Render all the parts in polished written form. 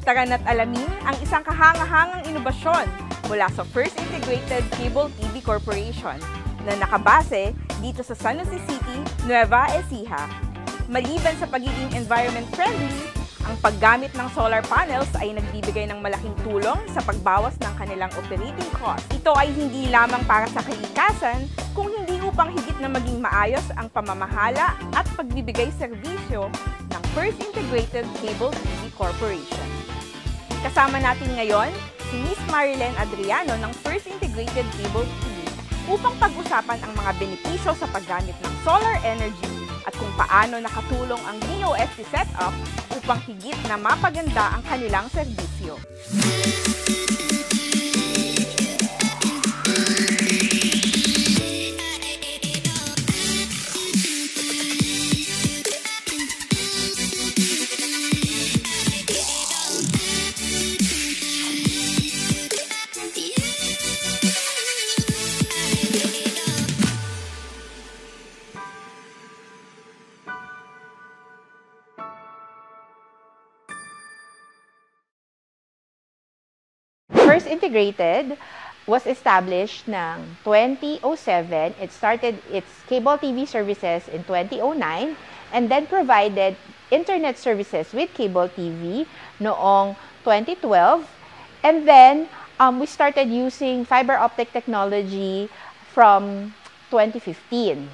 Tara na't alamin ang isang kahanga-hangang inobasyon mula sa First Integrated Cable TV Corporation na nakabase dito sa San Jose City, Nueva Ecija. Maliban sa pagiging environment-friendly, ang paggamit ng solar panels ay nagbibigay ng malaking tulong sa pagbawas ng kanilang operating cost. Ito ay hindi lamang para sa kalikasan, kung hindi upang higit na maging maayos ang pamamahala at pagbibigay serbisyo ng First Integrated Cable TV Corporation. Kasama natin ngayon si Ms. Marilyn Adriano ng First Integrated Cable TV upang pag-usapan ang mga benepisyo sa paggamit ng solar energy at kung paano nakatulong ang DOST setup upang higit na mapaganda ang kanilang serbisyo. First Integrated was established ng 2007. It started its cable TV services in 2009 and then provided internet services with cable TV noong 2012. And then we started using fiber optic technology from 2015.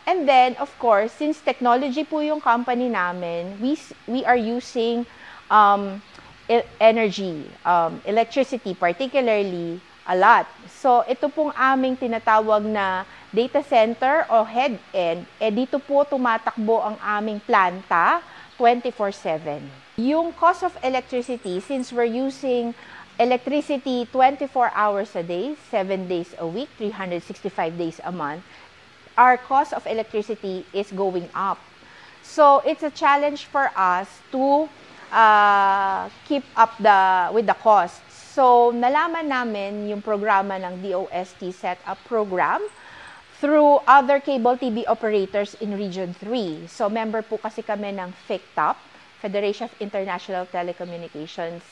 And then, of course, since technology po yung company namin, we are using energy, electricity particularly, a lot. So, ito pong aming tinatawag na data center o head-end, dito po tumatakbo ang aming planta 24/7. Yung cost of electricity, since we're using electricity 24 hours a day, 7 days a week, 365 days a month, our cost of electricity is going up. So, it's a challenge for us to keep up with the costs. So, nalaman namin yung programa ng DOST Setup Program through other cable TV operators in Region 3. So, member po kasi kami ng FICTOP, Federation of International Telecommunications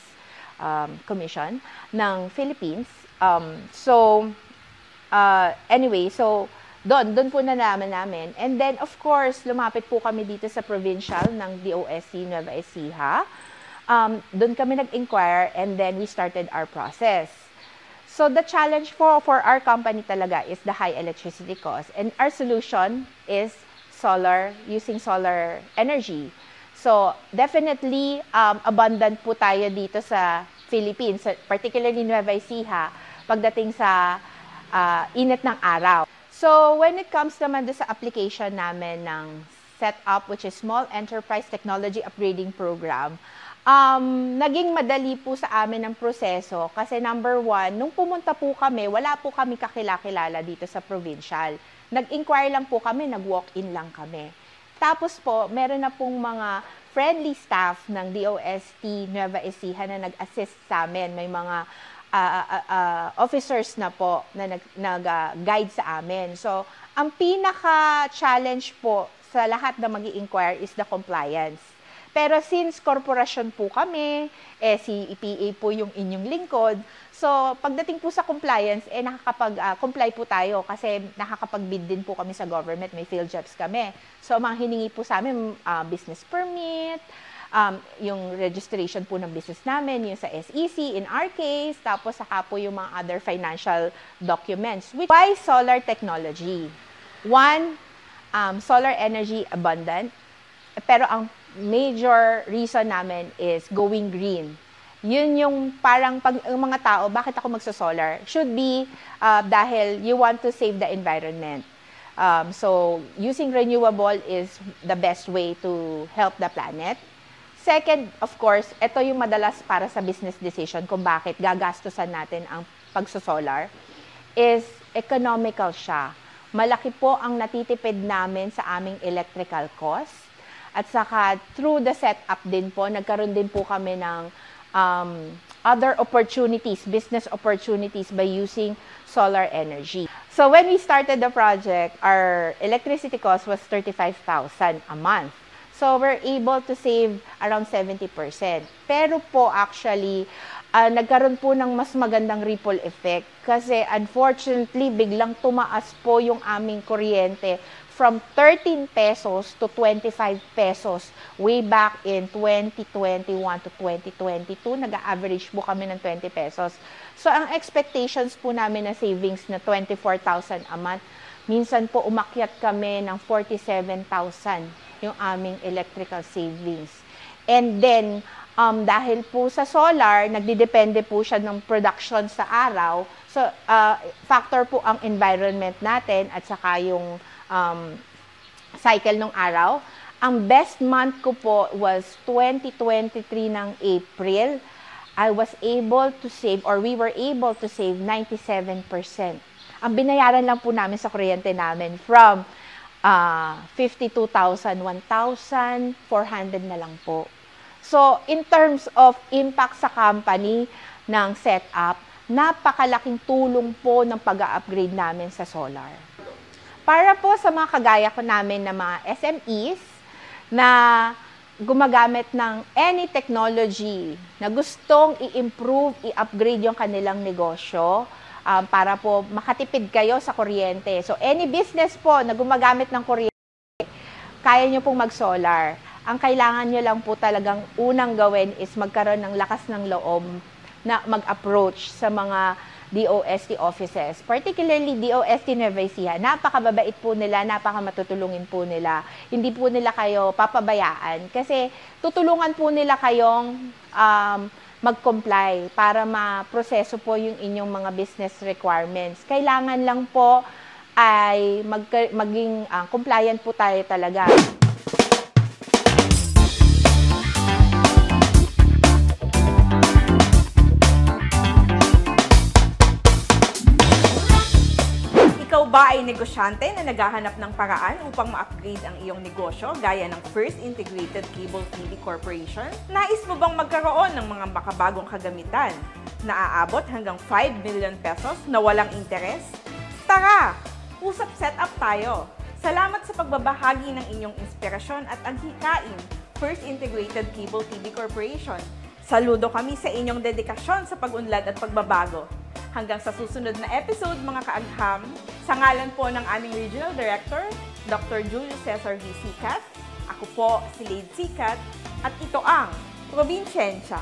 Commission ng Philippines. Anyway, so doon po nalaman namin. And then, of course, lumapit po kami dito sa provincial ng DOST Nueva Ecija. Doon kami nag-inquire and then we started our process. So, the challenge for our company talaga is the high electricity cost. And our solution is using solar energy. So, definitely, abundant po tayo dito sa Philippines, particularly Nueva Ecija, pagdating sa init ng araw. So, when it comes naman sa application namin ng setup, which is Small Enterprise Technology Upgrading Program, naging madali po sa amin ang proseso kasi number one, nung pumunta po kami, wala po kami kakilala dito sa provincial. Nag-inquire lang po kami, nag-walk-in lang kami. Tapos po, meron na pong mga friendly staff ng DOST Nueva Ecija na nag-assist sa amin. May mga officers na po na nag-guide sa amin. So, ang pinaka-challenge po sa lahat na mag-i-inquire is the compliance. Pero since korporasyon po kami, si EPA po yung inyong lingkod, so pagdating po sa compliance, nakakapag-comply po tayo kasi nakakapag-bid din po kami sa government, may field jobs kami. So, mga hiningi po sa amin, business permit, yung registration po ng business namin, yung sa SEC in our case, tapos saka po yung mga other financial documents. Why solar technology? One, solar energy abundant, pero ang major reason namin is going green. Yun yung parang pag ang mga tao, bakit ako magso-solar? Should be dahil you want to save the environment. So, using renewable is the best way to help the planet. Second, of course, ito yung madalas para sa business decision kung bakit gagastusan natin ang pagsosolar, is economical siya. Malaki po ang natitipid namin sa aming electrical cost. At saka, through the setup din po, nagkaroon din po kami ng other opportunities, business opportunities by using solar energy. So, when we started the project, our electricity cost was 35,000 a month. So, we're able to save around 70%. Pero po, actually, nagkaroon po ng mas magandang ripple effect. Kasi, unfortunately, biglang tumaas po yung aming kuryente from 13 pesos to 25 pesos way back in 2021 to 2022. Nag-average po kami ng 20 pesos. So, ang expectations po namin na savings na 24,000 a month, minsan po umakyat kami ng 47,000 yung aming electrical savings. And then, dahil po sa solar, nagdidepende po siya ng production sa araw. So, factor po ang environment natin at saka yung cycle ng araw. Ang best month ko po was 2023 ng April. I was able to save, or we were able to save 97%. Ang binayaran lang po namin sa kuryente namin from 52,000, 1,400 na lang po. So, in terms of impact sa company ng setup, napakalaking tulong po ng pag-upgrade namin sa solar. Para po sa mga kagaya ko namin na mga SMEs na gumagamit ng any technology na gustong i-improve, i-upgrade yung kanilang negosyo, para po makatipid kayo sa kuryente. So, any business po na gumagamit ng kuryente, kaya nyo pong mag-solar. Ang kailangan nyo lang po talagang unang gawin is magkaroon ng lakas ng loob na mag-approach sa mga DOST offices. Particularly DOST Nueva Ecija. Napakababait po nila, napakamatutulungin po nila. Hindi po nila kayo papabayaan kasi tutulungan po nila kayong mag-comply para ma-proseso po yung inyong mga business requirements. Kailangan lang po ay maging compliant po tayo talaga. Ikaw ba ay negosyante na naghahanap ng paraan upang ma-upgrade ang iyong negosyo gaya ng First Integrated Cable TV Corporation? Nais mo bang magkaroon ng mga makabagong kagamitan na aabot hanggang 5 million pesos na walang interes? Tara! Usap setup tayo! Salamat sa pagbabahagi ng inyong inspirasyon at aghikain, First Integrated Cable TV Corporation. Saludo kami sa inyong dedikasyon sa pag-unlad at pagbabago. Hanggang sa susunod na episode, mga kaagham, sa ngalan po ng aming Regional Director, Dr. Julius Cesar V. Sicat, ako po si Lade Sicat, at ito ang Probinsiyensya.